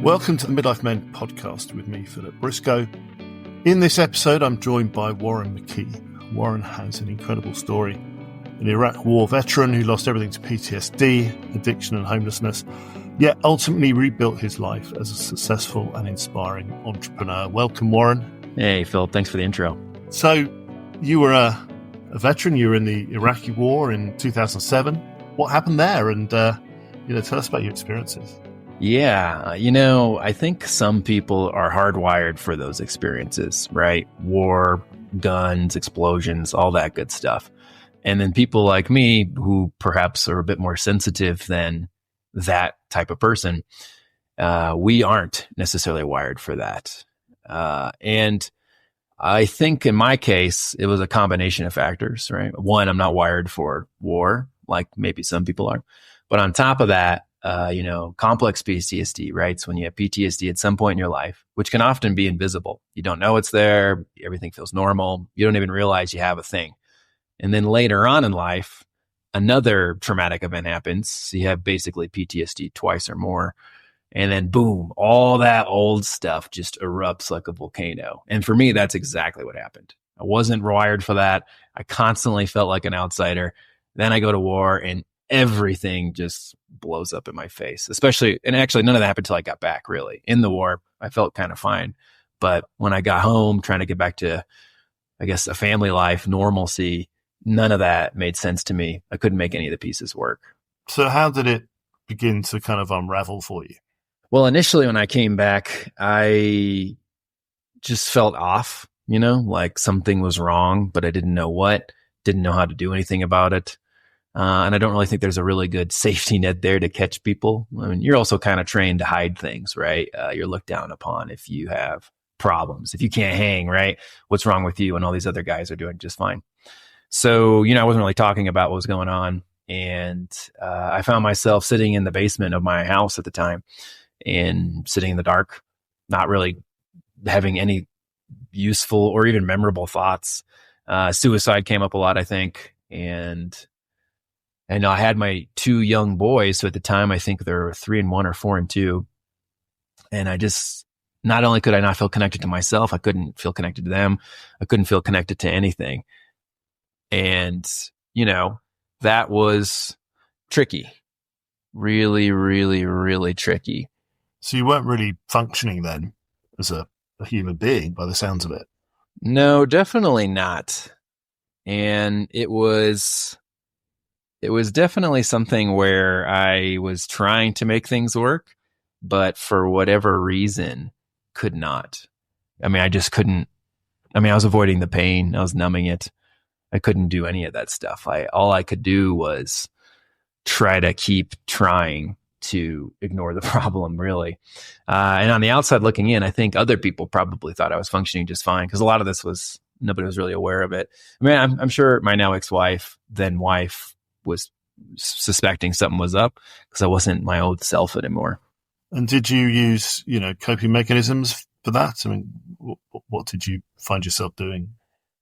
Welcome to the Midlife Men podcast with me, Philip Briscoe. In this episode, I'm joined by Warren McKee. Warren has an incredible story. An Iraq War veteran who lost everything to PTSD, addiction and homelessness, yet ultimately rebuilt his life as a successful and inspiring entrepreneur. Welcome, Warren. Hey, Philip. Thanks for the intro. So, you were a veteran. You were in the Iraqi War in 2007. What happened there? And, tell us about your experiences. Yeah, I think some people are hardwired for those experiences, right? War, guns, explosions, all that good stuff. And then people like me who perhaps are a bit more sensitive than that type of person, we aren't necessarily wired for that. And I think in my case, it was a combination of factors, right? One, I'm not wired for war, like maybe some people are. But on top of that, complex PTSD, right? So when you have PTSD at some point in your life, which can often be invisible, you don't know it's there. Everything feels normal. You don't even realize you have a thing. And then later on in life, another traumatic event happens. So you have basically PTSD twice or more. And then boom, all that old stuff just erupts like a volcano. And for me, that's exactly what happened. I wasn't wired for that. I constantly felt like an outsider. Then I go to war and everything just blows up in my face, and actually none of that happened until I got back, really. In the war, I felt kind of fine. But when I got home, trying to get back to, I guess, a family life, normalcy, none of that made sense to me. I couldn't make any of the pieces work. So how did it begin to kind of unravel for you? Well, initially when I came back, I just felt off, like something was wrong, but I didn't know what, didn't know how to do anything about it. And I don't really think there's a really good safety net there to catch people. I mean, you're also kind of trained to hide things, right? You're looked down upon if you have problems, if you can't hang, right? What's wrong with you? And all these other guys are doing just fine. So, I wasn't really talking about what was going on. And I found myself sitting in the basement of my house at the time and sitting in the dark, not really having any useful or even memorable thoughts. Suicide came up a lot, I think. And I had my two young boys. So at the time, I think they were 3 and 1 or 4 and 2. And I just, not only could I not feel connected to myself, I couldn't feel connected to them. I couldn't feel connected to anything. And, that was tricky. Really, really, really tricky. So you weren't really functioning then as a human being by the sounds of it? No, definitely not. And it was definitely something where I was trying to make things work, but for whatever reason, could not. I mean, I just couldn't. I mean, I was avoiding the pain. I was numbing it. I couldn't do any of that stuff. All I could do was try to keep trying to ignore the problem, really. And on the outside looking in, I think other people probably thought I was functioning just fine because a lot of this nobody was really aware of it. I mean, I'm sure my now ex-wife, then wife, was suspecting something was up because I wasn't my old self anymore. And did you use, coping mechanisms for that? I mean, what did you find yourself doing?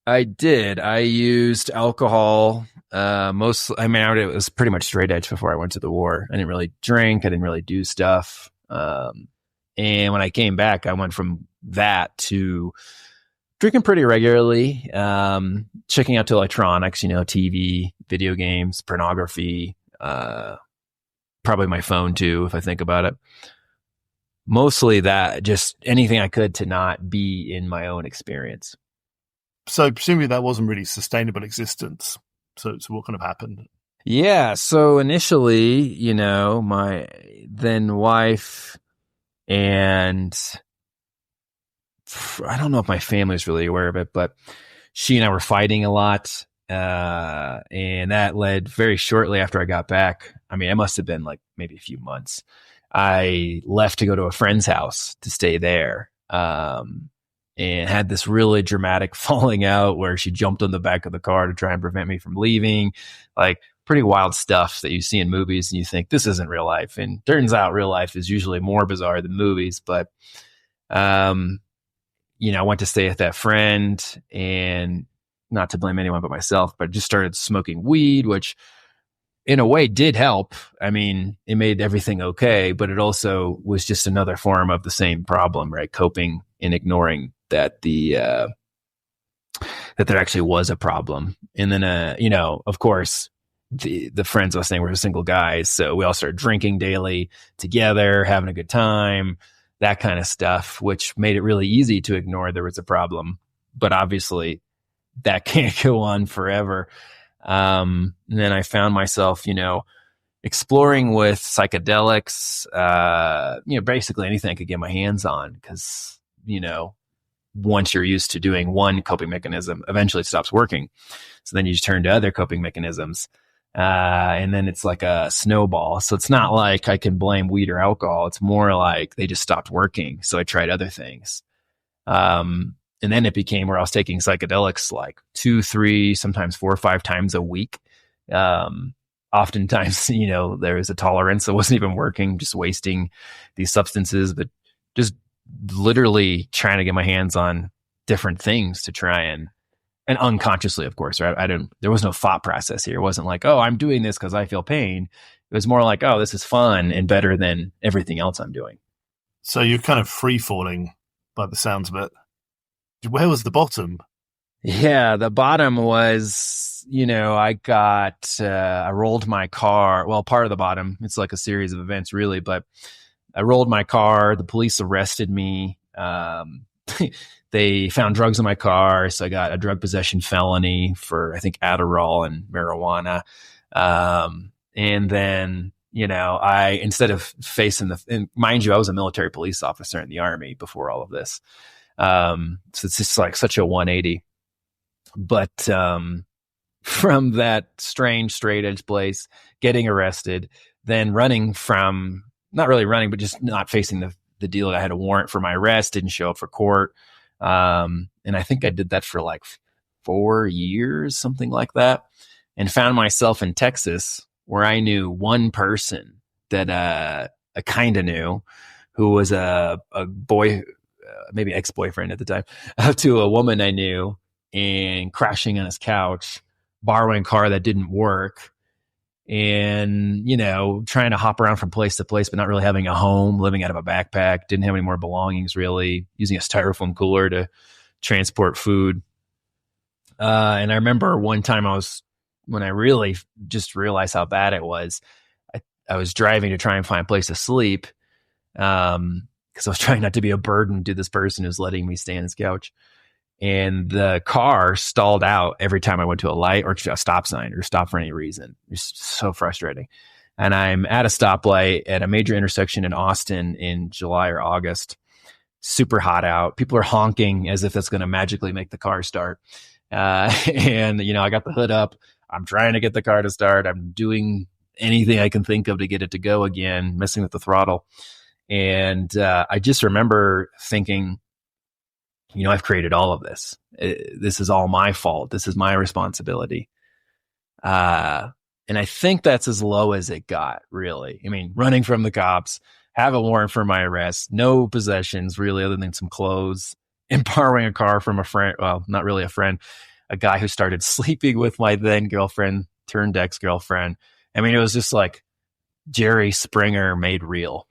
I did. I used alcohol. It was pretty much straight edge before I went to the war. I didn't really drink. I didn't really do stuff. And when I came back, I went from that to drinking pretty regularly, checking out to electronics, TV, video games, pornography, probably my phone too, if I think about it. Mostly that, just anything I could to not be in my own experience. So presumably that wasn't really sustainable existence. So what kind of happened? Yeah. So initially, my then wife and I don't know if my family was really aware of it, but she and I were fighting a lot. And that led very shortly after I got back. I mean, it must have been like maybe a few months. I left to go to a friend's house to stay there. And had this really dramatic falling out where she jumped on the back of the car to try and prevent me from leaving. Like pretty wild stuff that you see in movies and you think this isn't real life. And turns out real life is usually more bizarre than movies. But, I went to stay with that friend and not to blame anyone but myself, but just started smoking weed, which in a way did help. I mean, it made everything okay, but it also was just another form of the same problem, right? Coping and ignoring that that there actually was a problem. And then, of course, the friends I was saying were single guys. So we all started drinking daily together, having a good time, that kind of stuff, which made it really easy to ignore there was a problem. But obviously that can't go on forever. And then I found myself, exploring with psychedelics, basically anything I could get my hands on. Cause, once you're used to doing one coping mechanism, eventually it stops working. So then you just turn to other coping mechanisms. And then it's like a snowball. So it's not like I can blame weed or alcohol. It's more like they just stopped working. So I tried other things. And then it became where I was taking psychedelics like 2, 3, sometimes 4 or 5 times a week. Oftentimes, there was a tolerance that wasn't even working, just wasting these substances, but just literally trying to get my hands on different things to try and unconsciously, of course, right? There was no thought process here. It wasn't like, oh, I'm doing this because I feel pain. It was more like, oh, this is fun and better than everything else I'm doing. So you're kind of free falling by the sounds of it. Where was the bottom? Yeah, the bottom was, I rolled my car. Well, part of the bottom, it's like a series of events really, but I rolled my car. The police arrested me. They found drugs in my car. So I got a drug possession felony for, I think, Adderall and marijuana. And then, instead of facing and mind you, I was a military police officer in the Army before all of this. So it's just like such a 180. But from that strange straight edge place, getting arrested, then running from, not really running, but just not facing the deal. I had a warrant for my arrest, didn't show up for court. And I think I did that for like 4 years, something like that, and found myself in Texas where I knew one person that I kind of knew, who was a boy, maybe ex-boyfriend at the time, to a woman I knew, and crashing on his couch, borrowing a car that didn't work, and, trying to hop around from place to place, but not really having a home, living out of a backpack, didn't have any more belongings really, using a styrofoam cooler to transport food. And I remember one time when I really just realized how bad it was, I was driving to try and find a place to sleep, because I was trying not to be a burden to this person who's letting me stay on his couch. And the car stalled out every time I went to a light or a stop sign or stop for any reason. It's so frustrating. And I'm at a stoplight at a major intersection in Austin in July or August. Super hot out. People are honking as if that's going to magically make the car start. And, I got the hood up. I'm trying to get the car to start. I'm doing anything I can think of to get it to go again, messing with the throttle. And I just remember thinking, I've created all of this. This is all my fault. This is my responsibility. And I think that's as low as it got, really. I mean, running from the cops, have a warrant for my arrest, no possessions really other than some clothes, and borrowing a car from a friend. Well, not really a friend, a guy who started sleeping with my then girlfriend, turned ex-girlfriend. I mean, it was just like Jerry Springer made real.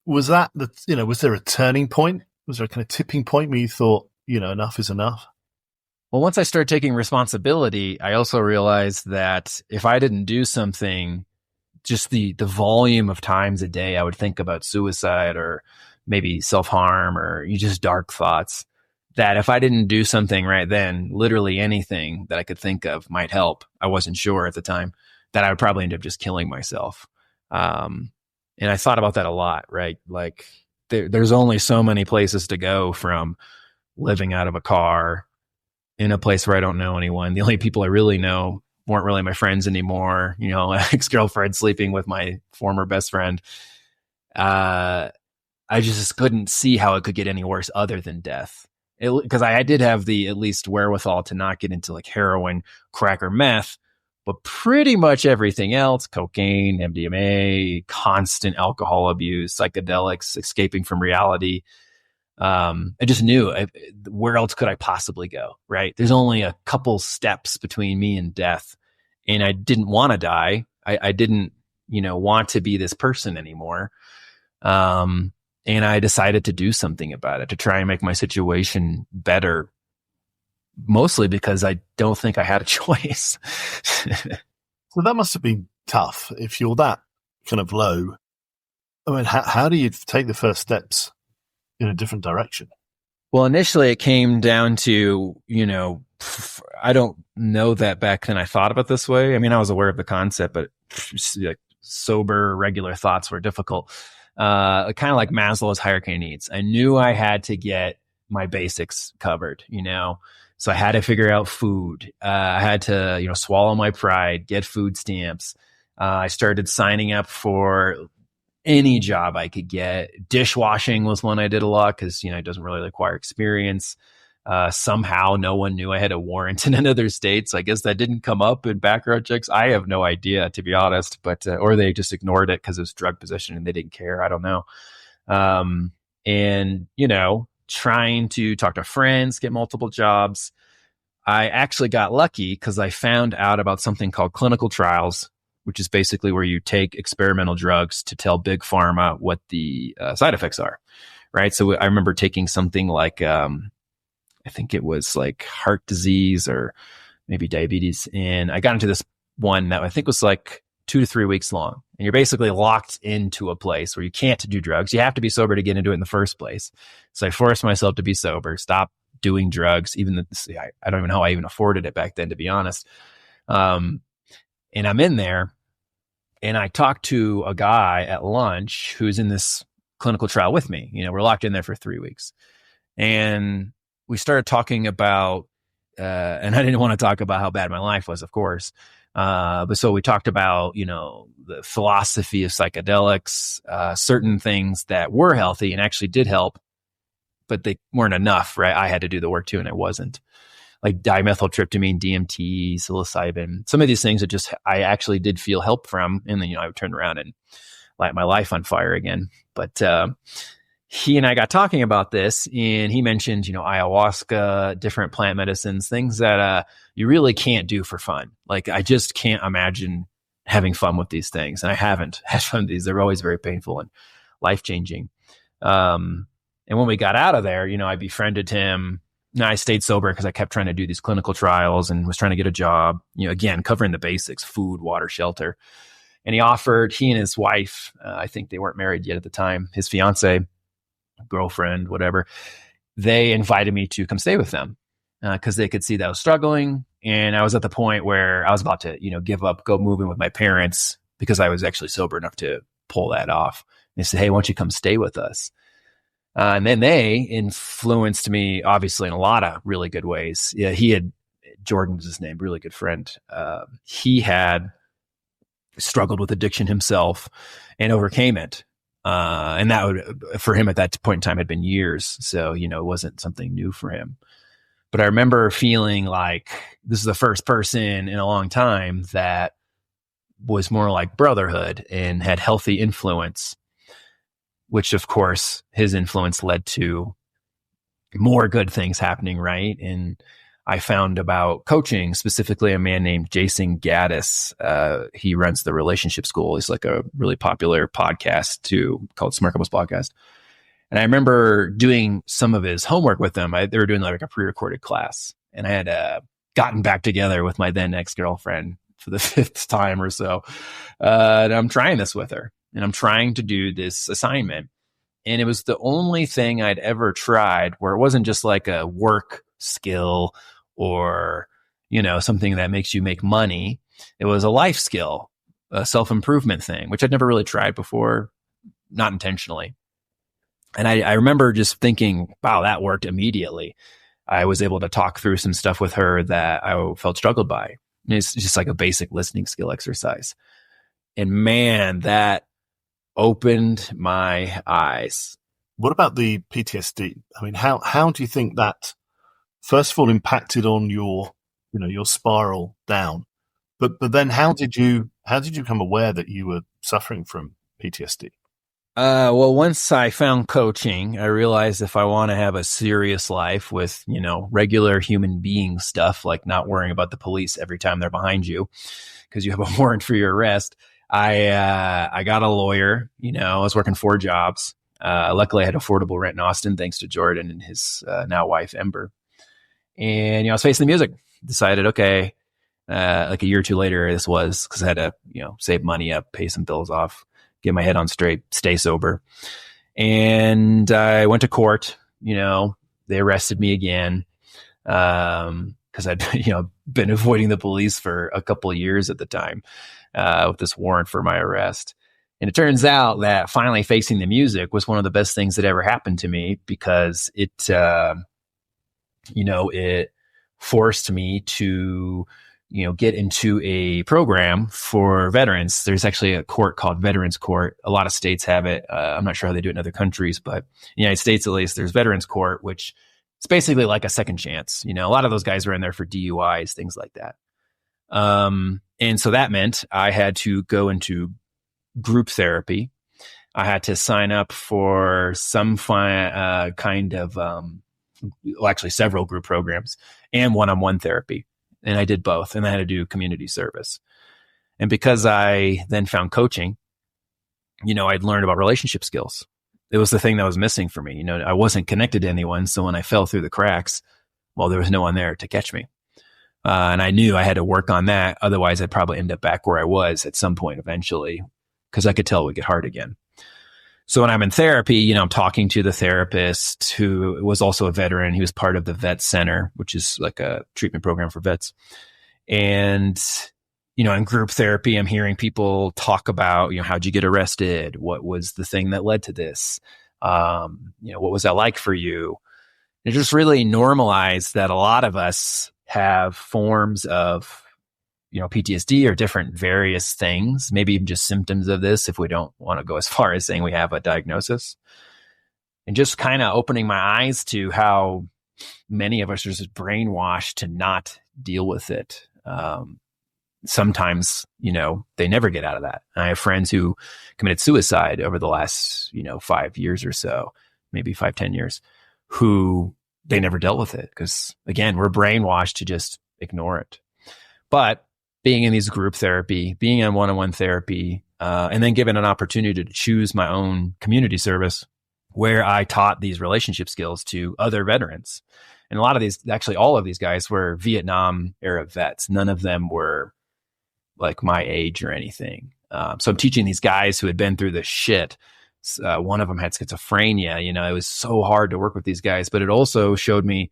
Was that was there a turning point? Was there a kind of tipping point where you thought, enough is enough? Well, once I started taking responsibility, I also realized that if I didn't do something, just the volume of times a day I would think about suicide or maybe self-harm or just dark thoughts, that if I didn't do something right then, literally anything that I could think of might help. I wasn't sure at the time that I would probably end up just killing myself. And I thought about that a lot, right? Like there's only so many places to go from living out of a car in a place where I don't know anyone. The only people I really know weren't really my friends anymore. Ex-girlfriend sleeping with my former best friend. I just couldn't see how it could get any worse other than death. Because I did have the at least wherewithal to not get into like heroin, crack, or meth, but pretty much everything else, cocaine, MDMA, constant alcohol abuse, psychedelics, escaping from reality. I just knew where else could I possibly go, right? There's only a couple steps between me and death. and I didn't want to die. I didn't, want to be this person anymore. And I decided to do something about it, to try and make my situation better, mostly because I don't think I had a choice. So that must have been tough if you're that kind of low. I mean, how do you take the first steps in a different direction? Well, initially it came down to, I don't know that back then I thought of it this way. I mean, I was aware of the concept, but like sober, regular thoughts were difficult. Kind of like Maslow's hierarchy of needs. I knew I had to get my basics covered, so I had to figure out food. I had to, swallow my pride, get food stamps. I started signing up for any job I could get. Dishwashing was one I did a lot because, it doesn't really require experience. Somehow no one knew I had a warrant in another state. So I guess that didn't come up in background checks. I have no idea, to be honest, but, or they just ignored it because it was drug possession and they didn't care. I don't know. And, trying to talk to friends, get multiple jobs. I actually got lucky because I found out about something called clinical trials, which is basically where you take experimental drugs to tell big pharma what the side effects are, right? So I remember taking something like, I think it was like heart disease or maybe diabetes. And I got into this one that I think was like 2 to 3 weeks long. And you're basically locked into a place where you can't do drugs. You have to be sober to get into it in the first place. So I forced myself to be sober, stop doing drugs. I don't even know how I even afforded it back then, to be honest. And I'm in there and I talked to a guy at lunch who's in this clinical trial with me. We're locked in there for 3 weeks. And we started talking about, and I didn't want to talk about how bad my life was, of course. But so we talked about, the philosophy of psychedelics, certain things that were healthy and actually did help, but they weren't enough, right? I had to do the work too, and I wasn't. Like dimethyltryptamine, DMT, psilocybin, some of these things that I actually did feel help from. And then, I would turn around and light my life on fire again. But, he and I got talking about this, and he mentioned, ayahuasca, different plant medicines, things that you really can't do for fun. Like, I just can't imagine having fun with these things. And I haven't had fun with these. They're always very painful and life-changing. And when we got out of there, I befriended him. I stayed sober because I kept trying to do these clinical trials and was trying to get a job, again, covering the basics, food, water, shelter. And he and his wife, I think they weren't married yet at the time, his fiance, girlfriend, whatever, they invited me to come stay with them because they could see that I was struggling. And I was at the point where I was about to, give up, go move in with my parents because I was actually sober enough to pull that off. And they said, hey, why don't you come stay with us? And then they influenced me, obviously, in a lot of really good ways. Yeah, Jordan was his name, really good friend. He had struggled with addiction himself and overcame it. And that for him at that point in time had been years. So, it wasn't something new for him. But I remember feeling like this is the first person in a long time that was more like brotherhood and had healthy influence, which of course his influence led to more good things happening. Right. And I found about coaching, specifically a man named Jason Gaddis. He runs the Relationship School. He's like a really popular podcast too, called Smart Couples Podcast. And I remember doing some of his homework with them. They were doing like a pre-recorded class, and I had gotten back together with my then ex-girlfriend for the 5th time or so. And I'm trying this with her, and I'm trying to do this assignment. And it was the only thing I'd ever tried where it wasn't just like a work skill or, something that makes you make money. It was a life skill, a self-improvement thing, which I'd never really tried before, not intentionally. And I remember just thinking, wow, that worked immediately. I was able to talk through some stuff with her that I felt struggled by. And it's just like a basic listening skill exercise. And man, that opened my eyes. What about the PTSD? I mean, how do you think that, first of all, impacted on your spiral down? But then how did you become aware that you were suffering from PTSD? Well, once I found coaching, I realized if I want to have a serious life with, regular human being stuff, like not worrying about the police every time they're behind you because you have a warrant for your arrest, I got a lawyer. I was working 4 jobs. Luckily, I had affordable rent in Austin, thanks to Jordan and his now wife, Ember. And, I was facing the music. Decided, okay, like a year or two later, this was because I had to, save money up, pay some bills off, get my head on straight, stay sober. And I went to court. They arrested me again because I'd been avoiding the police for a couple of years at the time with this warrant for my arrest. And it turns out that finally facing the music was one of the best things that ever happened to me because it forced me to get into a program for veterans. There's actually a court called Veterans Court. A lot of states have it. I'm not sure how they do it in other countries, but in the United States, at least, there's Veterans Court, which it's basically like a second chance. A lot of those guys were in there for DUIs, things like that. And so that meant I had to go into group therapy. I had to sign up for some kind of, actually several group programs and one-on-one therapy. And I did both. And I had to do community service. And because I then found coaching, I'd learned about relationship skills. It was the thing that was missing for me. I wasn't connected to anyone. So when I fell through the cracks, well, there was no one there to catch me. And I knew I had to work on that. Otherwise, I'd probably end up back where I was at some point eventually, because I could tell it would get hard again. So when I'm in therapy, I'm talking to the therapist who was also a veteran. He was part of the Vet Center, which is like a treatment program for vets. And, in group therapy, I'm hearing people talk about, how'd you get arrested? What was the thing that led to this? What was that like for you? It just really normalized that a lot of us have forms of PTSD or different various things, maybe even just symptoms of this if we don't want to go as far as saying we have a diagnosis. And just kind of opening my eyes to how many of us are just brainwashed to not deal with it. Sometimes, they never get out of that. And I have friends who committed suicide over the last, 5 years or so, maybe 5-10 years, who they never dealt with it because, again, we're brainwashed to just ignore it. But being in these group therapy, being in one-on-one therapy, and then given an opportunity to choose my own community service where I taught these relationship skills to other veterans. And a lot of these, actually all of these guys were Vietnam era vets. None of them were like my age or anything. So I'm teaching these guys who had been through this shit. One of them had schizophrenia. It was so hard to work with these guys, but it also showed me,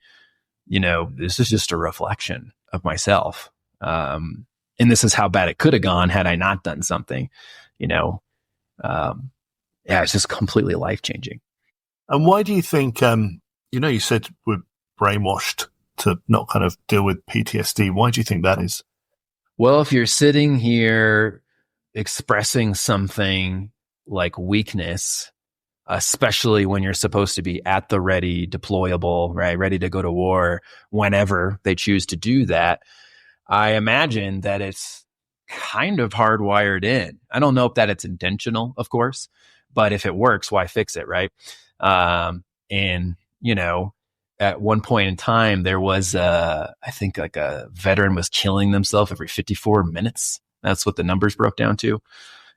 this is just a reflection of myself. And this is how bad it could have gone had I not done something, it's just completely life-changing. And why do you think, you said we're brainwashed to not kind of deal with PTSD. Why do you think that is? Well, if you're sitting here expressing something like weakness, especially when you're supposed to be at the ready, deployable, right, ready to go to war whenever they choose to do that, I imagine that it's kind of hardwired in. I don't know if that it's intentional, of course, but if it works, why fix it, right? And, at one point in time, there was, I think like a veteran was killing themselves every 54 minutes. That's what the numbers broke down to,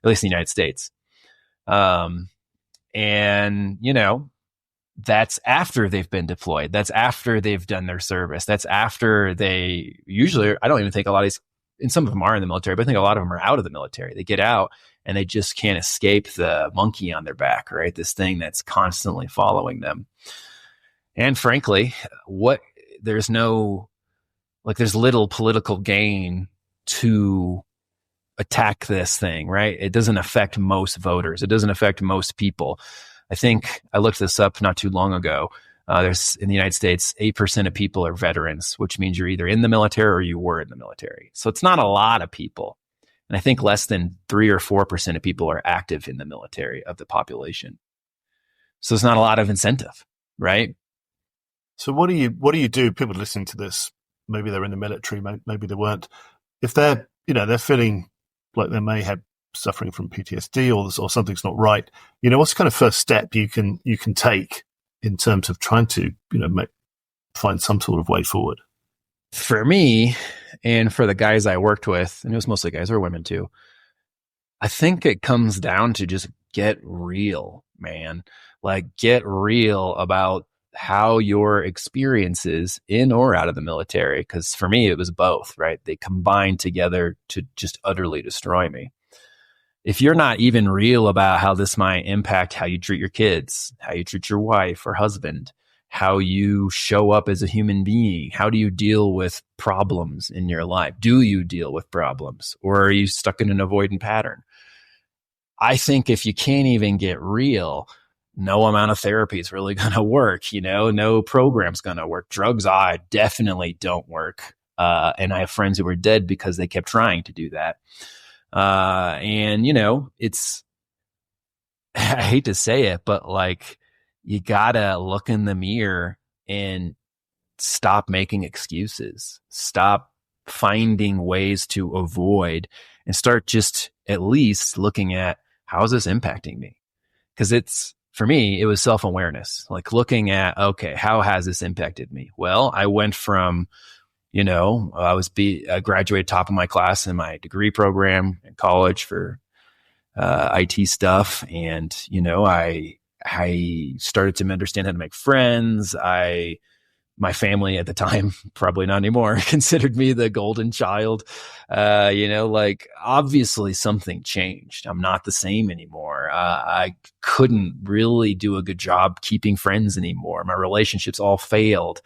at least in the United States. And, that's after they've been deployed. That's after they've done their service. That's after they usually, I don't even think a lot of these, and some of them are in the military, but I think a lot of them are out of the military. They get out and they just can't escape the monkey on their back, right? This thing that's constantly following them. And frankly, there's little political gain to attack this thing, right? It doesn't affect most voters. It doesn't affect most people. I think I looked this up not too long ago. There's in the United States, 8% of people are veterans, which means you're either in the military or you were in the military. So it's not a lot of people. And I think less than 3 or 4% of people are active in the military of the population. So it's not a lot of incentive, right? So what do you do? People listening to this, maybe they're in the military, maybe they weren't. If they're feeling like they may have suffering from PTSD or something's not right, what's the kind of first step you can take in terms of trying to, find some sort of way forward? For me, and for the guys I worked with, and it was mostly guys or women too, I think it comes down to just get real, man. Like, get real about how your experiences in or out of the military, because for me, it was both, right? They combined together to just utterly destroy me. If you're not even real about how this might impact how you treat your kids, how you treat your wife or husband, how you show up as a human being, how do you deal with problems in your life? Do you deal with problems, or are you stuck in an avoidant pattern? I think if you can't even get real, no amount of therapy is really going to work. No program's going to work. Drugs, I definitely don't work. And I have friends who were dead because they kept trying to do that. And it's, I hate to say it, but like, you gotta look in the mirror and stop making excuses, stop finding ways to avoid, and start just at least looking at, how is this impacting me? Because for me, it was self-awareness, like looking at, okay, how has this impacted me? Well, I went from, I graduated top of my class in my degree program in college for IT stuff. And, I started to understand how to make friends. My family at the time, probably not anymore, considered me the golden child. Obviously something changed. I'm not the same anymore. I couldn't really do a good job keeping friends anymore. My relationships all failed.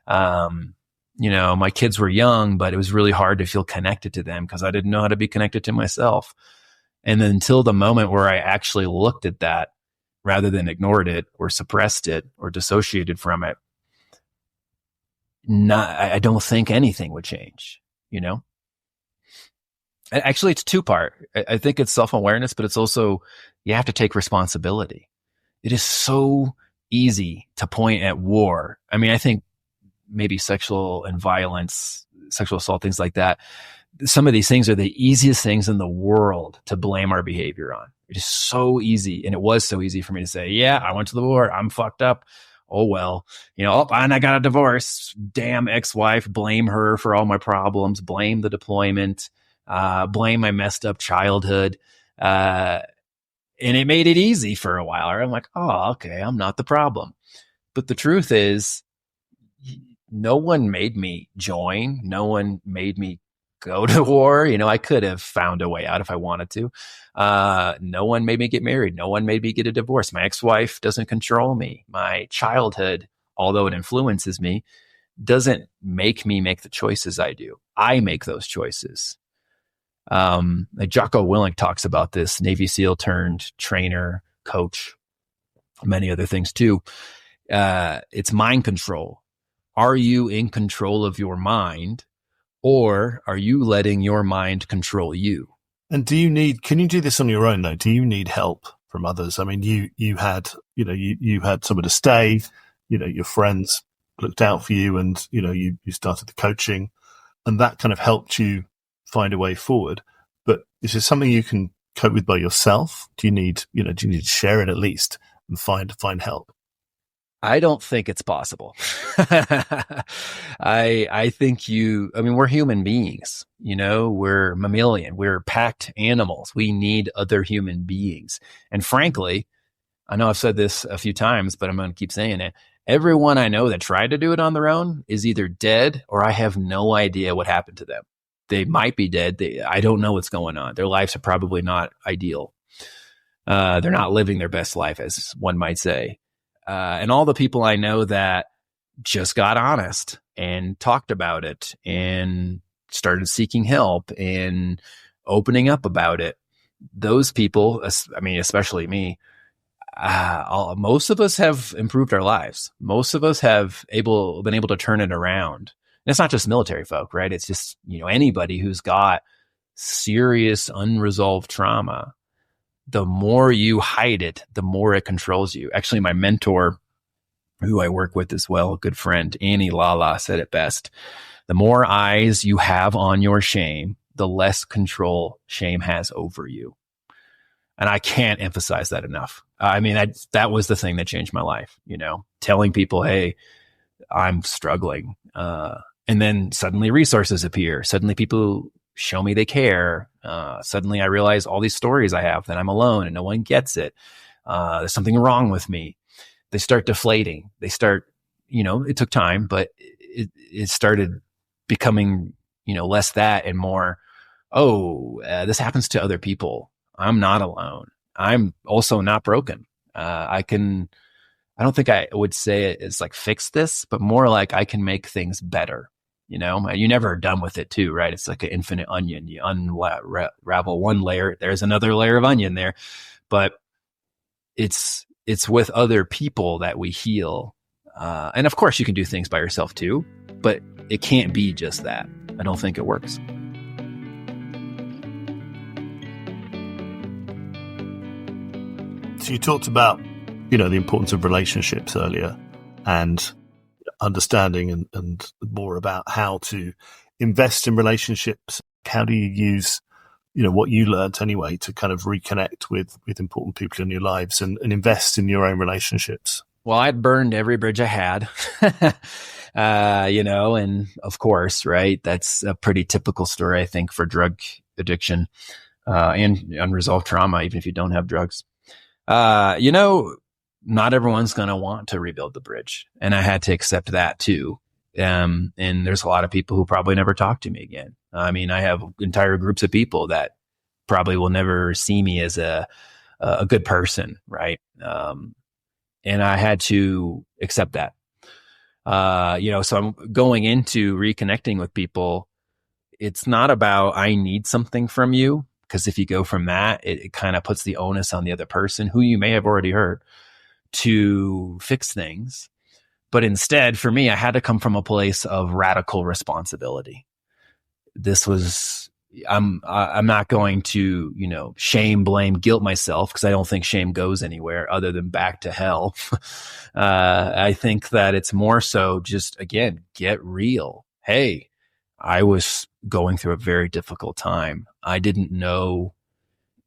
My kids were young, but it was really hard to feel connected to them because I didn't know how to be connected to myself. And then until the moment where I actually looked at that, rather than ignored it or suppressed it or dissociated from it, I don't think anything would change, Actually, it's two-part. I think it's self-awareness, but it's also, you have to take responsibility. It is so easy to point at war. I mean, I think maybe sexual and violence, sexual assault, things like that. Some of these things are the easiest things in the world to blame our behavior on. It is so easy. And it was so easy for me to say, yeah, I went to the war. I'm fucked up. Oh, well, and I got a divorce. Damn ex-wife. Blame her for all my problems. Blame the deployment. Blame my messed up childhood. And it made it easy for a while. I'm like, oh, okay, I'm not the problem. But the truth is, no one made me join. No one made me go to war. I could have found a way out if I wanted to. No one made me get married. No one made me get a divorce. My ex-wife doesn't control me. My childhood, although it influences me, doesn't make me make the choices I do. I make those choices. Like Jocko Willink talks about this, Navy SEAL turned trainer, coach, many other things too. It's mind control. Are you in control of your mind? Or are you letting your mind control you? And can you do this on your own though? Do you need help from others? I mean, you had somewhere to stay, your friends looked out for you and, you started the coaching and that kind of helped you find a way forward. But is it something you can cope with by yourself? Do you need to share it at least and find help? I don't think it's possible. I think we're human beings, we're mammalian, we're packed animals. We need other human beings. And frankly, I know I've said this a few times, but I'm going to keep saying it. Everyone I know that tried to do it on their own is either dead or I have no idea what happened to them. They might be dead. I don't know what's going on. Their lives are probably not ideal. They're not living their best life, as one might say. And all the people I know that just got honest and talked about it and started seeking help and opening up about it. Those people, especially me, most of us have improved our lives. Most of us have been able to turn it around. And it's not just military folk, right? It's just, anybody who's got serious unresolved trauma. The more you hide it, the more it controls you. Actually, my mentor, who I work with as well, a good friend, Annie Lala, said it best. The more eyes you have on your shame, the less control shame has over you. And I can't emphasize that enough. I mean, that was the thing that changed my life, telling people, hey, I'm struggling. And then suddenly resources appear. Suddenly people show me they care. Suddenly I realize all these stories I have that I'm alone and no one gets it. There's something wrong with me. They start deflating. They start, it took time, but it started becoming, less that and more, this happens to other people. I'm not alone. I'm also not broken. I don't think I would say it's like fix this, but more like I can make things better. You never are done with it too, right? It's like an infinite onion. You unravel one layer, there's another layer of onion there, but it's with other people that we heal. And of course you can do things by yourself too, but it can't be just that. I don't think it works. So you talked about, the importance of relationships earlier and understanding and more about how to invest in relationships. How do you use, what you learned anyway to kind of reconnect with important people in your lives and invest in your own relationships? Well, I'd burned every bridge I had, and of course, right. That's a pretty typical story, I think, for drug addiction, and unresolved trauma, even if you don't have drugs. Not everyone's going to want to rebuild the bridge. And I had to accept that too. And there's a lot of people who probably never talk to me again. I mean, I have entire groups of people that probably will never see me as a good person. Right. And I had to accept that. So I'm going into reconnecting with people. It's not about, I need something from you. Because if you go from that, it kind of puts the onus on the other person who you may have already hurt to fix things. But instead, for me, I had to come from a place of radical responsibility. This was, I'm not going to, shame, blame, guilt myself, because I don't think shame goes anywhere other than back to hell. I think that it's more so just, again, get real. Hey, I was going through a very difficult time. I didn't know,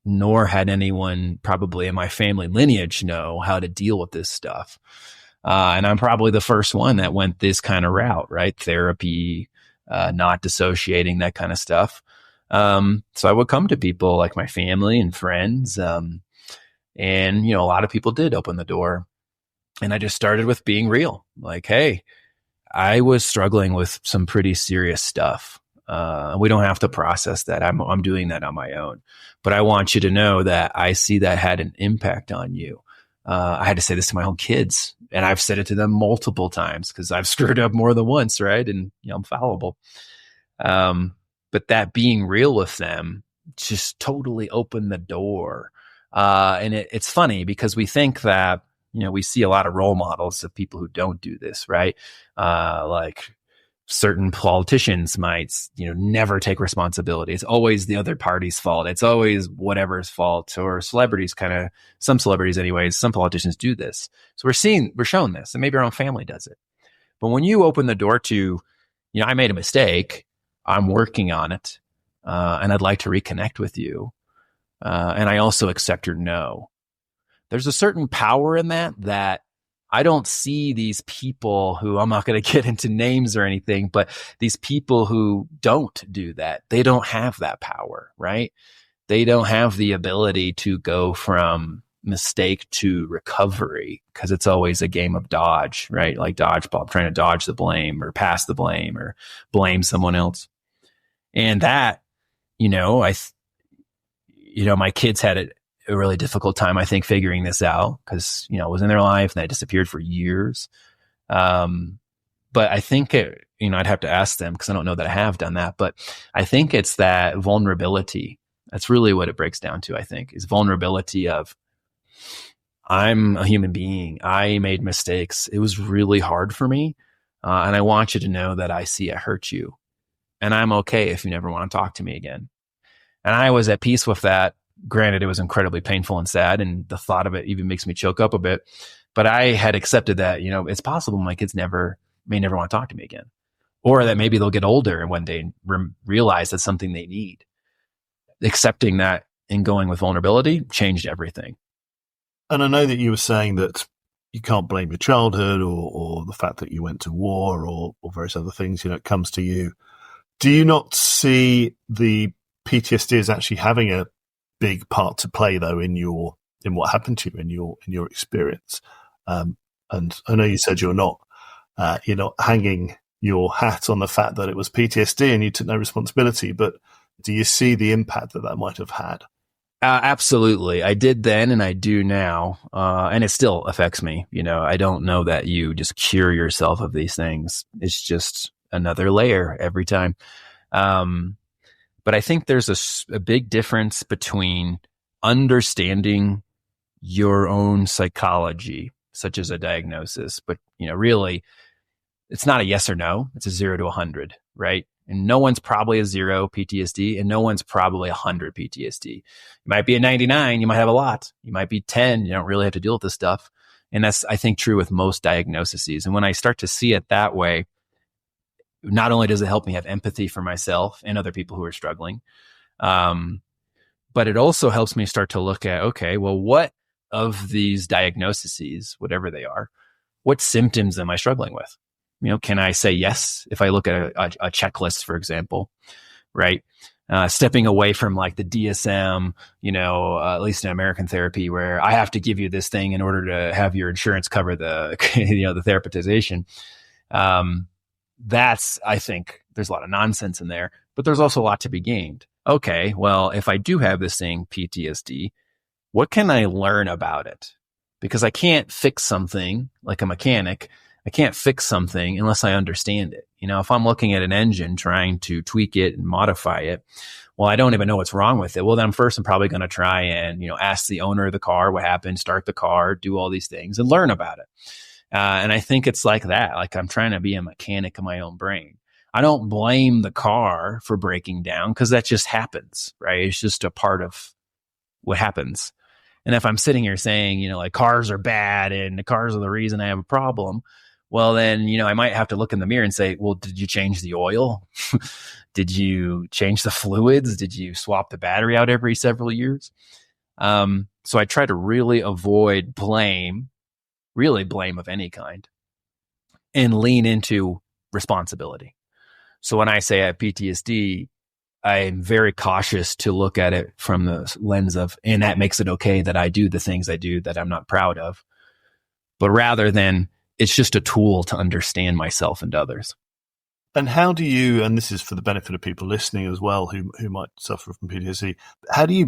nor had anyone probably in my family lineage know how to deal with this stuff. And I'm probably the first one that went this kind of route, right? Therapy, not dissociating, that kind of stuff. So I would come to people like my family and friends. And, a lot of people did open the door. And I just started with being real. Like, hey, I was struggling with some pretty serious stuff. We don't have to process that. I'm doing that on my own, but I want you to know that I see that had an impact on you. I had to say this to my own kids, and I've said it to them multiple times because I've screwed up more than once, right? And I'm fallible. But that being real with them just totally opened the door. And it's funny because we think that, we see a lot of role models of people who don't do this, right? Like certain politicians might, never take responsibility. It's always the other party's fault. It's always whatever's fault. Or celebrities some celebrities anyways, some politicians do this. So we're shown this, and maybe our own family does it. But when you open the door to, I made a mistake, I'm working on it, and I'd like to reconnect with you. And I also accept your no. There's a certain power in that I don't see these people who, I'm not going to get into names or anything, but these people who don't do that, they don't have that power, right? They don't have the ability to go from mistake to recovery, because it's always a game of dodge, right? Like dodgeball, trying to dodge the blame or pass the blame or blame someone else. And that, my kids had a really difficult time, I think, figuring this out, because, it was in their life and they disappeared for years. But I think I'd have to ask them, because I don't know that I have done that, but I think it's that vulnerability. That's really what it breaks down to, I think, is vulnerability of, I'm a human being. I made mistakes. It was really hard for me. And I want you to know that I see it hurt you. And I'm okay if you never want to talk to me again. And I was at peace with that. Granted, it was incredibly painful and sad, and the thought of it even makes me choke up a bit. But I had accepted that, it's possible my kids may never want to talk to me again, or that maybe they'll get older and one day realize that's something they need. Accepting that and going with vulnerability changed everything. And I know that you were saying that you can't blame your childhood or the fact that you went to war or various other things, it comes to you. Do you not see the PTSD as actually having a big part to play, though, in what happened to you, in your experience? And I know you said you're not hanging your hat on the fact that it was PTSD and you took no responsibility, but do you see the impact that might have had? Absolutely. I did then and I do now. And it still affects me. I don't know that you just cure yourself of these things. It's just another layer every time. But I think there's a big difference between understanding your own psychology, such as a diagnosis, but really it's not a yes or no. It's a 0 to 100, right? And no one's probably a 0 PTSD and no one's probably 100 PTSD. You might be a 99. You might have a lot. You might be 10. You don't really have to deal with this stuff. And that's, I think, true with most diagnoses. And when I start to see it that way, not only does it help me have empathy for myself and other people who are struggling, but it also helps me start to look at, okay, well, what of these diagnoses, whatever they are, what symptoms am I struggling with? Can I say yes if I look at a checklist, for example, right? Stepping away from like the DSM, at least in American therapy, where I have to give you this thing in order to have your insurance cover the, the therapization. I think there's a lot of nonsense in there, but there's also a lot to be gained. Okay, well, if I do have this thing, PTSD, what can I learn about it? Because I can't fix something like a mechanic. I can't fix something unless I understand it. If I'm looking at an engine trying to tweak it and modify it, well, I don't even know what's wrong with it. Well, then first I'm probably going to try and, ask the owner of the car what happened, start the car, do all these things and learn about it. And I think it's like that. Like I'm trying to be a mechanic of my own brain. I don't blame the car for breaking down because that just happens, right? It's just a part of what happens. And if I'm sitting here saying, like cars are bad and the cars are the reason I have a problem, well, then, I might have to look in the mirror and say, well, did you change the oil? Did you change the fluids? Did you swap the battery out every several years? So I try to really avoid blame of any kind, and lean into responsibility. So when I say I have PTSD, I'm very cautious to look at it from the lens of, and that makes it okay that I do the things I do that I'm not proud of, but rather than it's just a tool to understand myself and others. And how do you, and this is for the benefit of people listening as well who might suffer from PTSD, how do you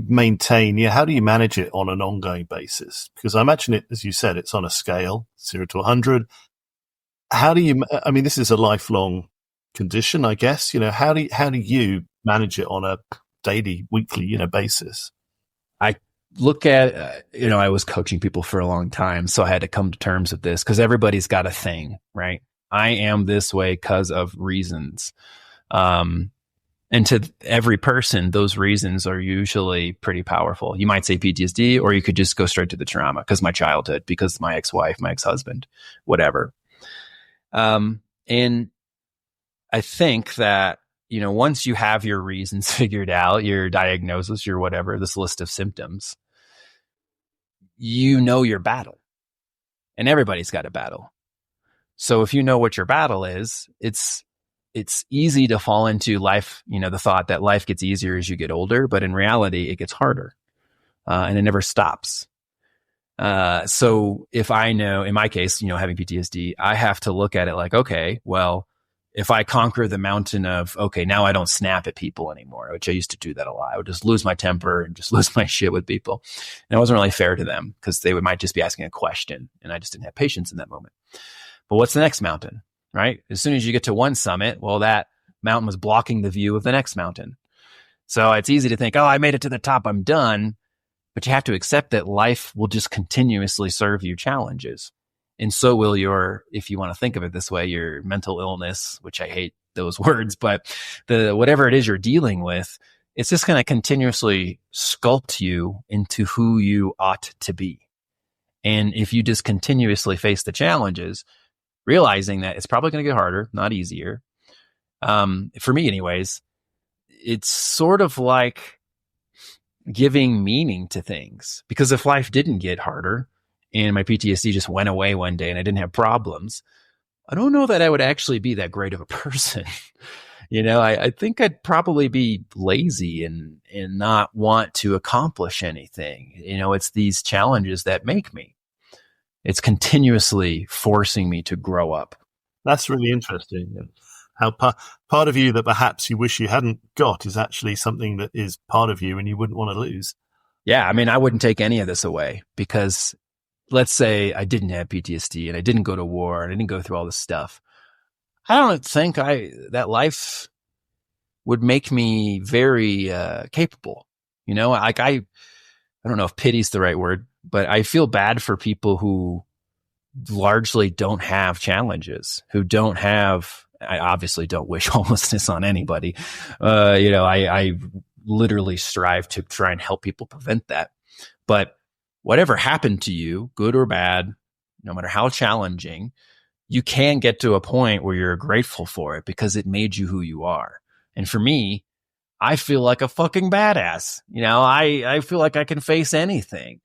how do you manage it on an ongoing basis? Because I imagine it, as you said, it's on a scale, 0 to 100. How do you, this is a lifelong condition, I guess, how do you manage it on a daily, weekly, basis? I look at, I was coaching people for a long time, so I had to come to terms with this because everybody's got a thing, right? I am this way because of reasons. And to every person, those reasons are usually pretty powerful. You might say PTSD, or you could just go straight to the trauma because my childhood, because my ex-wife, my ex-husband, whatever. And I think that, once you have your reasons figured out, your diagnosis, your whatever, this list of symptoms, your battle. And everybody's got a battle. So if you know what your battle is, it's easy to fall into life, the thought that life gets easier as you get older, but in reality, it gets harder. And it never stops. So if I know, in my case, having PTSD, I have to look at it like, okay, well, if I conquer the mountain of, okay, now I don't snap at people anymore, which I used to do that a lot. I would just lose my temper and just lose my shit with people. And it wasn't really fair to them because they might just be asking a question and I just didn't have patience in that moment. But what's the next mountain, right? As soon as you get to one summit, well, that mountain was blocking the view of the next mountain. So it's easy to think, oh, I made it to the top, I'm done. But you have to accept that life will just continuously serve you challenges. And so will if you want to think of it this way, your mental illness, which I hate those words, but whatever it is you're dealing with, it's just going to continuously sculpt you into who you ought to be. And if you just continuously face the challenges, realizing that it's probably going to get harder, not easier. For me anyways, it's sort of like, giving meaning to things. Because if life didn't get harder and my PTSD just went away one day and I didn't have problems, I don't know that I would actually be that great of a person. I think I'd probably be lazy and not want to accomplish anything. It's these challenges that make me. It's continuously forcing me to grow up. That's really interesting. How part of you that perhaps you wish you hadn't got is actually something that is part of you and you wouldn't want to lose. Yeah, I mean, I wouldn't take any of this away, because let's say I didn't have PTSD and I didn't go to war and I didn't go through all this stuff. I don't think that life would make me very capable. Like I don't know if pity's the right word, but I feel bad for people who largely don't have challenges, who don't have. I obviously don't wish homelessness on anybody. I literally strive to try and help people prevent that. But whatever happened to you, good or bad, no matter how challenging, you can get to a point where you're grateful for it because it made you who you are. And for me, I feel like a fucking badass. I feel like I can face anything.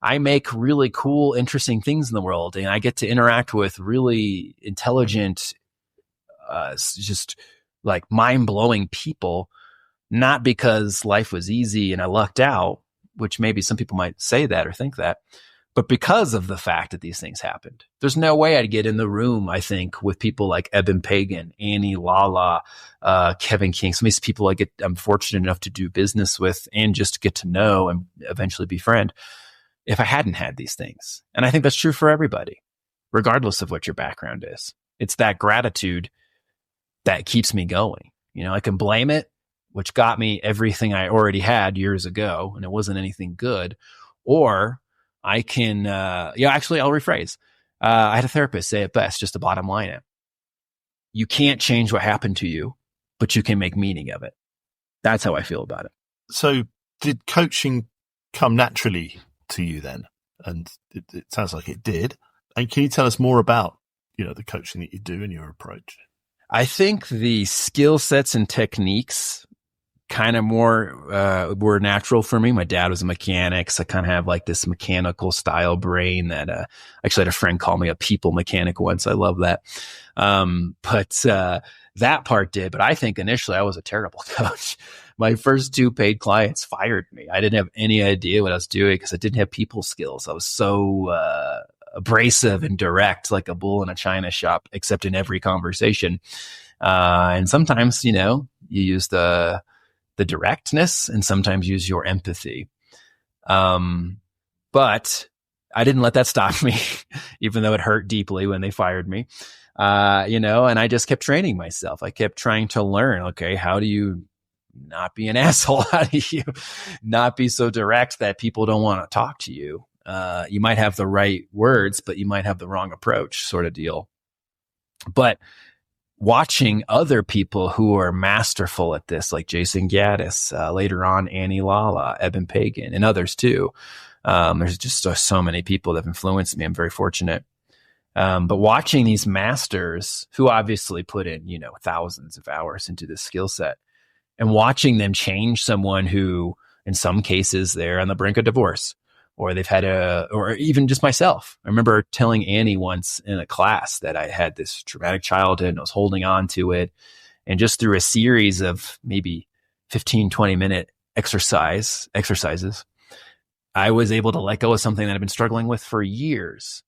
I make really cool, interesting things in the world, and I get to interact with really intelligent, just like mind-blowing people, not because life was easy and I lucked out, which maybe some people might say that or think that, but because of the fact that these things happened. There's no way I'd get in the room, I think, with people like Eben Pagan, Annie Lala, Kevin King, some of these people I'm fortunate enough to do business with and just get to know and eventually befriend, if I hadn't had these things. And I think that's true for everybody, regardless of what your background is. It's that gratitude that keeps me going. I can blame it, which got me everything I already had years ago, and it wasn't anything good. Or I can, actually, I'll rephrase. I had a therapist say it best, just to bottom line it. You can't change what happened to you, but you can make meaning of it. That's how I feel about it. So did coaching come naturally to you then? And it sounds like it did. And can you tell us more about, the coaching that you do and your approach? I think the skill sets and techniques kind of more were natural for me. My dad was a mechanic, so I kind of have like this mechanical style brain that actually had a friend call me a people mechanic once. I love that. But that part did. But I think initially I was a terrible coach. My first 2 paid clients fired me. I didn't have any idea what I was doing because I didn't have people skills. I was so abrasive and direct, like a bull in a china shop, except in every conversation. And sometimes, you use the directness and sometimes use your empathy. But I didn't let that stop me, even though it hurt deeply when they fired me. And I just kept training myself. I kept trying to learn, okay, how do you not be an asshole? How do you not be so direct that people don't want to talk to you? You might have the right words, but you might have the wrong approach, sort of deal. But watching other people who are masterful at this, like Jason Gaddis, later on Annie Lala, Eben Pagan, and others too. There's just so many people that have influenced me. I'm very fortunate. But watching these masters who obviously put in, thousands of hours into this skill set, and watching them change someone who, in some cases, they're on the brink of divorce, or they've had or even just myself. I remember telling Annie once in a class that I had this traumatic childhood and I was holding on to it. And just through a series of maybe 15, 20-minute exercises, I was able to let go of something that I've been struggling with for years.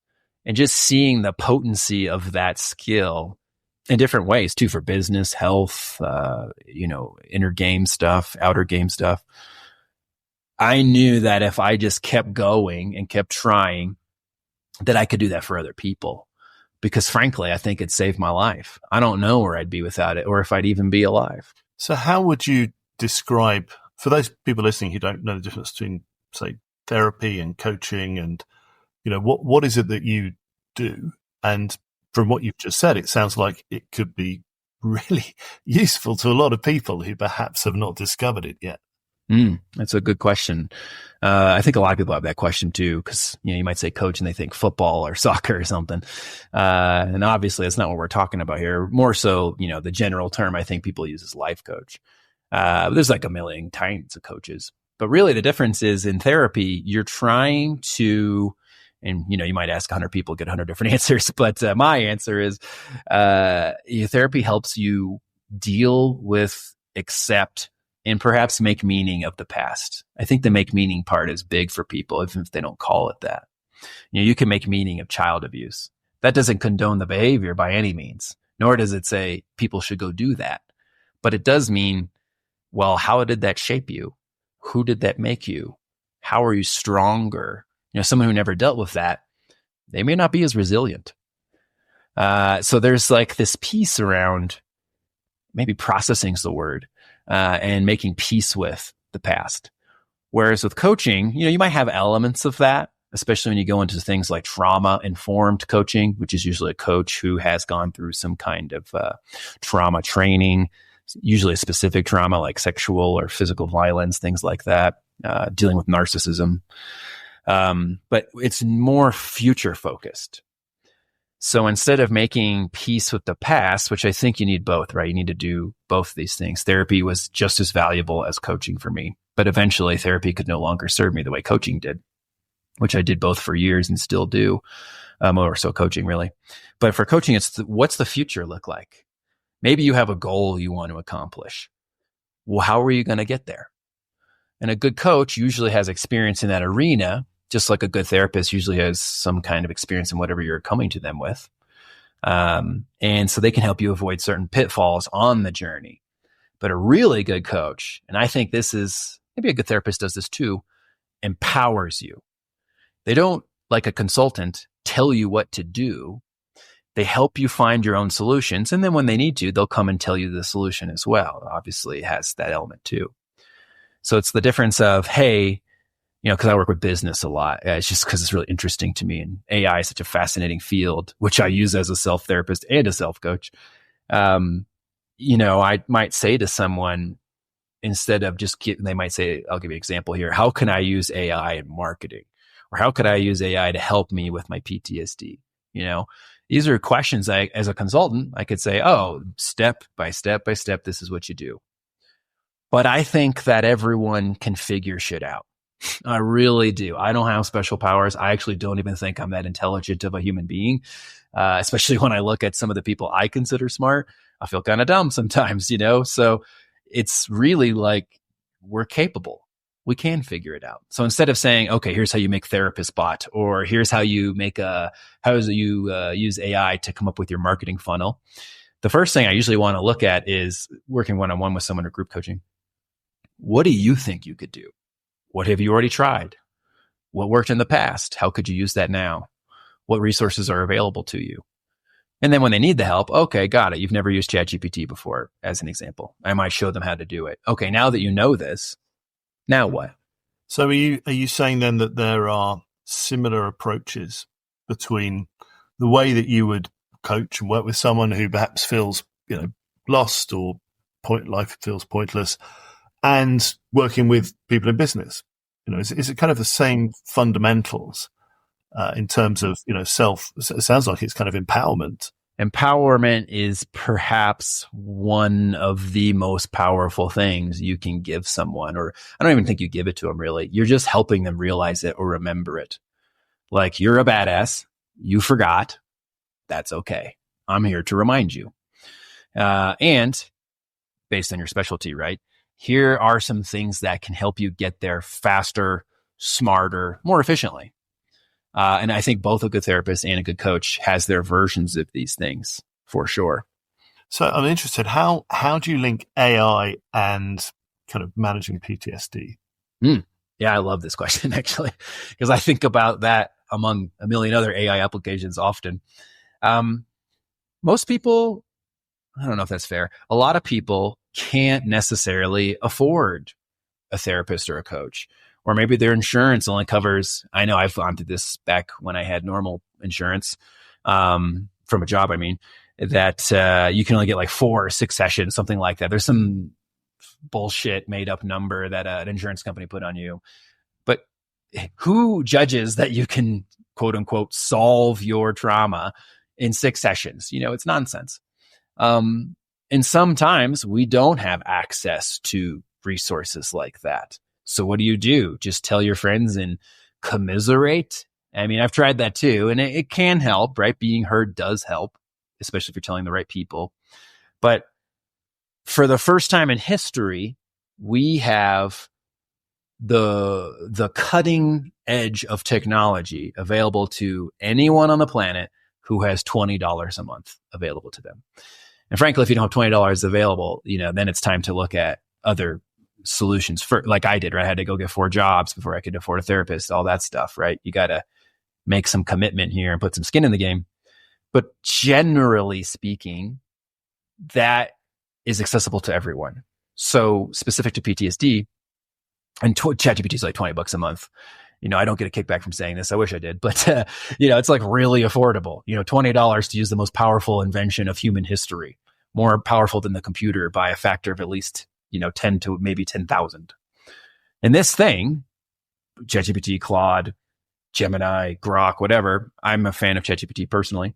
And just seeing the potency of that skill in different ways too, for business, health, inner game stuff, outer game stuff. I knew that if I just kept going and kept trying, that I could do that for other people. Because frankly, I think it saved my life. I don't know where I'd be without it, or if I'd even be alive. So how would you describe, for those people listening who don't know the difference between, say, therapy and coaching, and, what is it that you do? And from what you've just said, it sounds like it could be really useful to a lot of people who perhaps have not discovered it yet. That's a good question. I think a lot of people have that question too, because you might say coach and they think football or soccer or something. And obviously that's not what we're talking about here. More so, the general term I think people use is life coach. There's like a million kinds of coaches. But really the difference is in therapy, you're trying to, and you might ask 100 people, get 100 different answers. But my answer is your therapy helps you deal with, accept, and perhaps make meaning of the past. I think the make meaning part is big for people, even if they don't call it that. You can make meaning of child abuse. That doesn't condone the behavior by any means, nor does it say people should go do that. But it does mean, well, how did that shape you? Who did that make you? How are you stronger? Someone who never dealt with that, they may not be as resilient. So there's like this piece around maybe processing is the word, and making peace with the past. Whereas with coaching, you might have elements of that, especially when you go into things like trauma-informed coaching, which is usually a coach who has gone through some kind of trauma training, usually a specific trauma like sexual or physical violence, things like that, dealing with narcissism. But it's more future-focused. So instead of making peace with the past, which I think you need both, right? You need to do both of these things. Therapy was just as valuable as coaching for me. But eventually therapy could no longer serve me the way coaching did, which I did both for years and still do, or so coaching really. But for coaching, it's what's the future look like? Maybe you have a goal you want to accomplish. Well, how are you going to get there? And a good coach usually has experience in that arena, just like a good therapist usually has some kind of experience in whatever you're coming to them with. And so they can help you avoid certain pitfalls on the journey. But a really good coach, and I think this is, maybe a good therapist does this too, empowers you. They don't, like a consultant, tell you what to do. They help you find your own solutions. And then when they need to, they'll come and tell you the solution as well. Obviously, it has that element too. So it's the difference of, hey, because I work with business a lot. It's just because it's really interesting to me. And AI is such a fascinating field, which I use as a self-therapist and a self-coach. I might say to someone, instead of they might say, I'll give you an example here. How can I use AI in marketing? Or how could I use AI to help me with my PTSD? These are questions as a consultant, I could say, oh, step by step by step, this is what you do. But I think that everyone can figure shit out. I really do. I don't have special powers. I actually don't even think I'm that intelligent of a human being, especially when I look at some of the people I consider smart. I feel kind of dumb sometimes, So it's really like we're capable. We can figure it out. So instead of saying, okay, here's how you make therapist bot, or here's how you use AI to come up with your marketing funnel, the first thing I usually want to look at is working one-on-one with someone or group coaching. What do you think you could do? What have you already tried? What worked in the past? How could you use that now? What resources are available to you? And then when they need the help, okay, got it. You've never used ChatGPT before, as an example. I might show them how to do it. Okay, now that you know this, now what? So are you saying then that there are similar approaches between the way that you would coach and work with someone who perhaps feels, lost or life feels pointless, and working with people in business? Is it kind of the same fundamentals in terms of, self? It sounds like it's kind of empowerment. Empowerment is perhaps one of the most powerful things you can give someone, or I don't even think you give it to them really. You're just helping them realize it or remember it. Like, you're a badass. You forgot. That's okay. I'm here to remind you. And based on your specialty, right? Here are some things that can help you get there faster, smarter, more efficiently. And I think both a good therapist and a good coach has their versions of these things for sure. So I'm interested, how do you link AI and kind of managing PTSD? Yeah, I love this question actually, because I think about that among a million other AI applications often. Most people, I don't know if that's fair. A lot of people can't necessarily afford a therapist or a coach, or maybe their insurance only covers, I know I've gone through this back when I had normal insurance, from a job, that you can only get like 4 or 6 sessions, something like that. There's some bullshit made up number that an insurance company put on you. But who judges that you can, quote unquote, solve your trauma in 6 sessions? It's nonsense. And sometimes we don't have access to resources like that. So what do? Just tell your friends and commiserate? I mean, I've tried that too, and it can help, right? Being heard does help, especially if you're telling the right people. But for the first time in history, we have the cutting edge of technology available to anyone on the planet who has $20 a month available to them. And frankly, if you don't have $20 available, then it's time to look at other solutions for, like I did, right? I had to go get 4 jobs before I could afford a therapist, all that stuff, right? You got to make some commitment here and put some skin in the game. But generally speaking, that is accessible to everyone. So specific to PTSD, and ChatGPT is like $20 a month. I don't get a kickback from saying this. I wish I did, but it's like really affordable. $20 to use the most powerful invention of human history, more powerful than the computer by a factor of at least 10 to maybe 10,000. And this thing, ChatGPT, Claude, Gemini, Grok, whatever. I'm a fan of ChatGPT personally.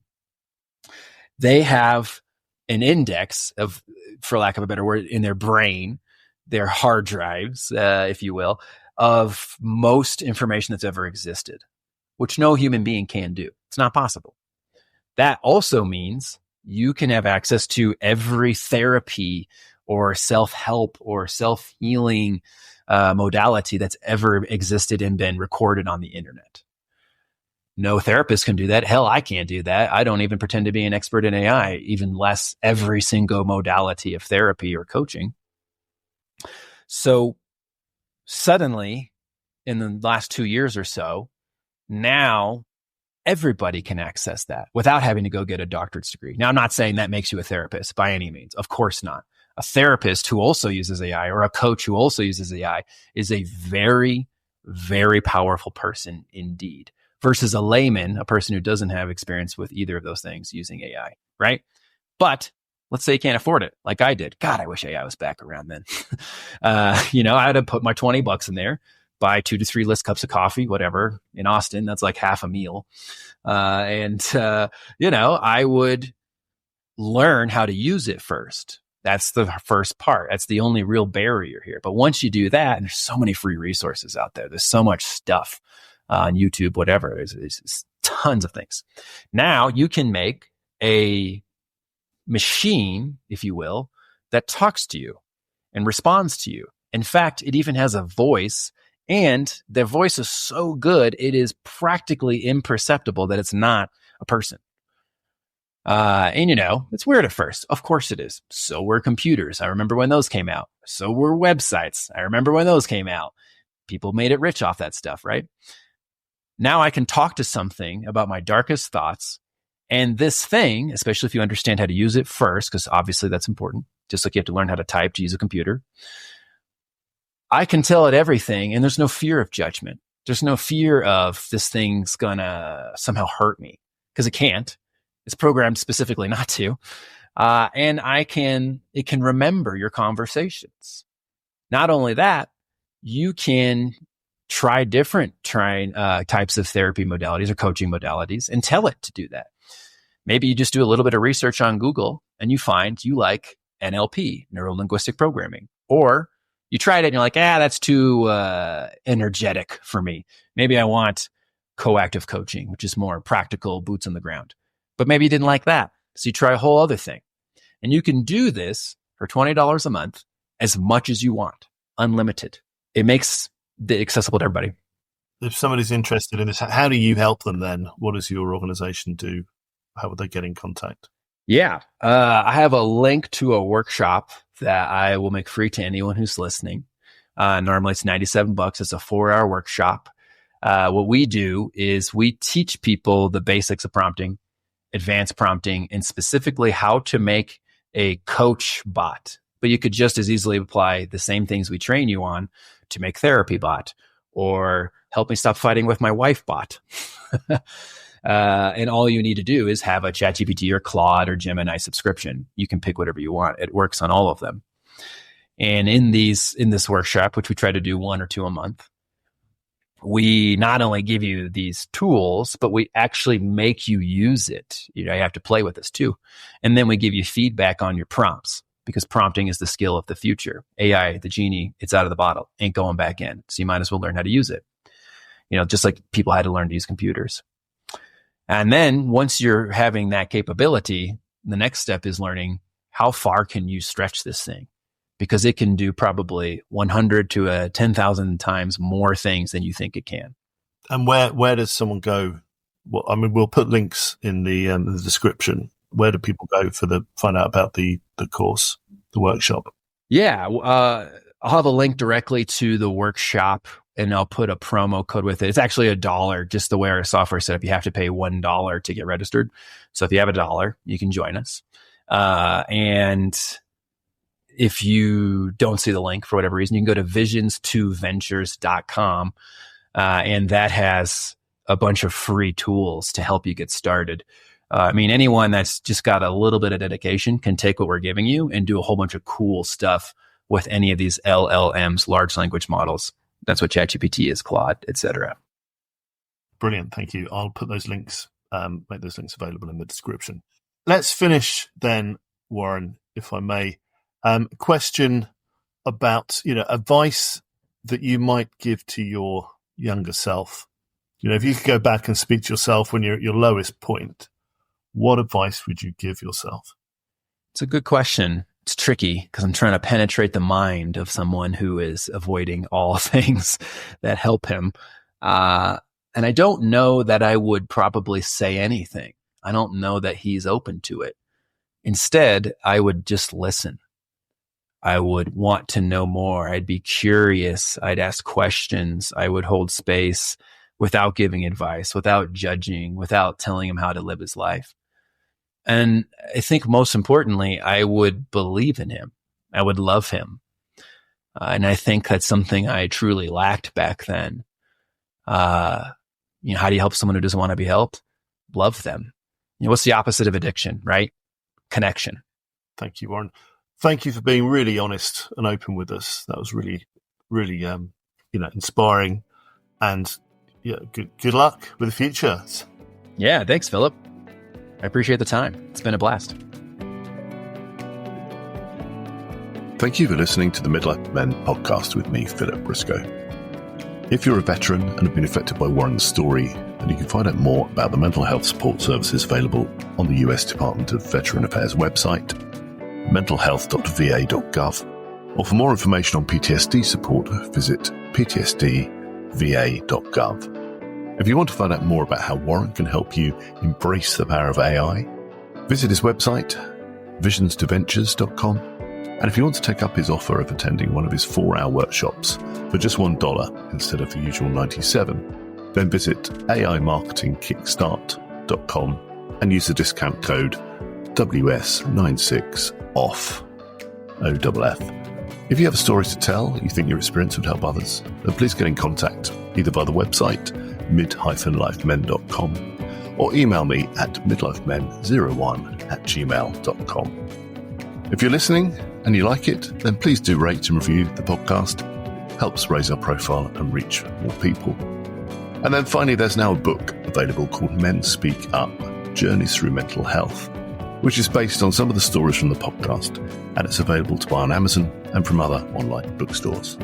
They have an index of, for lack of a better word, in their brain, their hard drives, if you will, of most information that's ever existed, which no human being can do. It's not possible. That also means you can have access to every therapy or self-help or self-healing modality that's ever existed and been recorded on the internet. No therapist can do that. Hell, I can't do that. I don't even pretend to be an expert in AI, even less every single modality of therapy or coaching. So suddenly, in the last 2 years or so, now everybody can access that without having to go get a doctorate's degree. Now, I'm not saying that makes you a therapist by any means. Of course not. A therapist who also uses AI or a coach who also uses AI is a very, very powerful person indeed, versus a layman, a person who doesn't have experience with either of those things using AI, right? But let's say you can't afford it, like I did. God, I wish AI was back around then. I had to put my $20 in there, buy 2 to 3 list cups of coffee, whatever. In Austin, that's like half a meal. I would learn how to use it first. That's the first part. That's the only real barrier here. But once you do that, and there's so many free resources out there, there's so much stuff on YouTube, whatever. There's tons of things. Now you can make a machine, if you will, that talks to you and responds to you. In fact, it even has a voice, and the voice is so good, it is practically imperceptible that it's not a person. It's weird at first. Of course it is. So were computers. I remember when those came out. So were websites. I remember when those came out. People made it rich off that stuff, right? Now I can talk to something about my darkest thoughts. And this thing, especially if you understand how to use it first, because obviously that's important, just like you have to learn how to type to use a computer, I can tell it everything, and there's no fear of judgment. There's no fear of this thing's gonna somehow hurt me, because it can't. It's programmed specifically not to. And it can remember your conversations. Not only that, you can try different types of therapy modalities or coaching modalities and tell it to do that. Maybe you just do a little bit of research on Google and you find you like NLP, neuro-linguistic programming, or you tried it and you're like, that's too energetic for me. Maybe I want coactive coaching, which is more practical, boots on the ground. But maybe you didn't like that. So you try a whole other thing. And you can do this for $20 a month as much as you want, unlimited. It makes it accessible to everybody. If somebody's interested in this, how do you help them then? What does your organization do? How would they get in contact? Yeah. I have a link to a workshop that I will make free to anyone who's listening. Normally it's $97. It's a 4-hour workshop. What we do is we teach people the basics of prompting, advanced prompting, and specifically how to make a coach bot. But you could just as easily apply the same things we train you on to make therapy bot, or help me stop fighting with my wife bot. And all you need to do is have a ChatGPT or Claude or Gemini subscription. You can pick whatever you want. It works on all of them. And in this workshop, which we try to do 1 or 2 a month, we not only give you these tools, but we actually make you use it. You have to play with this too. And then we give you feedback on your prompts. because prompting is the skill of the future. AI, the genie, it's out of the bottle, ain't going back in. So you might as well learn how to use it. Just like people had to learn to use computers. And then once you're having that capability, the next step is learning how far can you stretch this thing? Because it can do probably 100 to 10,000 times more things than you think it can. And where does someone go? Well, we'll put links in the description. Where do people go find out about the course, the workshop? Yeah, I'll have a link directly to the workshop, and I'll put a promo code with it. It's actually $1, just the way our software is set up. You have to pay $1 to get registered. So if you have $1, you can join us. And if you don't see the link for whatever reason, you can go to visions2ventures.com. And that has a bunch of free tools to help you get started. Anyone that's just got a little bit of dedication can take what we're giving you and do a whole bunch of cool stuff with any of these LLMs, large language models. That's what ChatGPT is, Claude, etc. Brilliant. Thank you. I'll put those links, make those links available in the description. Let's finish then, Warren, if I may. Question about, advice that you might give to your younger self. If you could go back and speak to yourself when you're at your lowest point, what advice would you give yourself? It's a good question. It's tricky because I'm trying to penetrate the mind of someone who is avoiding all things that help him. And I don't know that I would probably say anything. I don't know that he's open to it. Instead, I would just listen. I would want to know more. I'd be curious. I'd ask questions. I would hold space without giving advice, without judging, without telling him how to live his life. And I think most importantly, I would believe in him. I would love him. And I think that's something I truly lacked back then. How do you help someone who doesn't want to be helped? Love them. What's the opposite of addiction, right? Connection. Thank you, Warren. Thank you for being really honest and open with us. That was really, really, inspiring. And good luck with the future. Yeah, thanks, Philip. I appreciate the time. It's been a blast. Thank you for listening to the Midlife Men podcast with me, Philip Briscoe. If you're a veteran and have been affected by Warren's story, then you can find out more about the mental health support services available on the US Department of Veteran Affairs website, mentalhealth.va.gov, or for more information on PTSD support, visit ptsdva.gov. If you want to find out more about how Warren can help you embrace the power of AI, visit his website, visionstoventures.com. And if you want to take up his offer of attending one of his 4-hour workshops for just $1 instead of the usual $97, then visit aimarketingkickstart.com and use the discount code WS96OFF. OFF. If you have a story to tell, you think your experience would help others, then please get in contact either via the website mid-lifemen.com or email me at midlifemen01@gmail.com. If you're listening and you like it, then please do rate and review the podcast. Helps raise our profile and reach more people. And then finally, there's now a book available called Men Speak Up, Journeys Through Mental Health, which is based on some of the stories from the podcast, and it's available to buy on Amazon and from other online bookstores.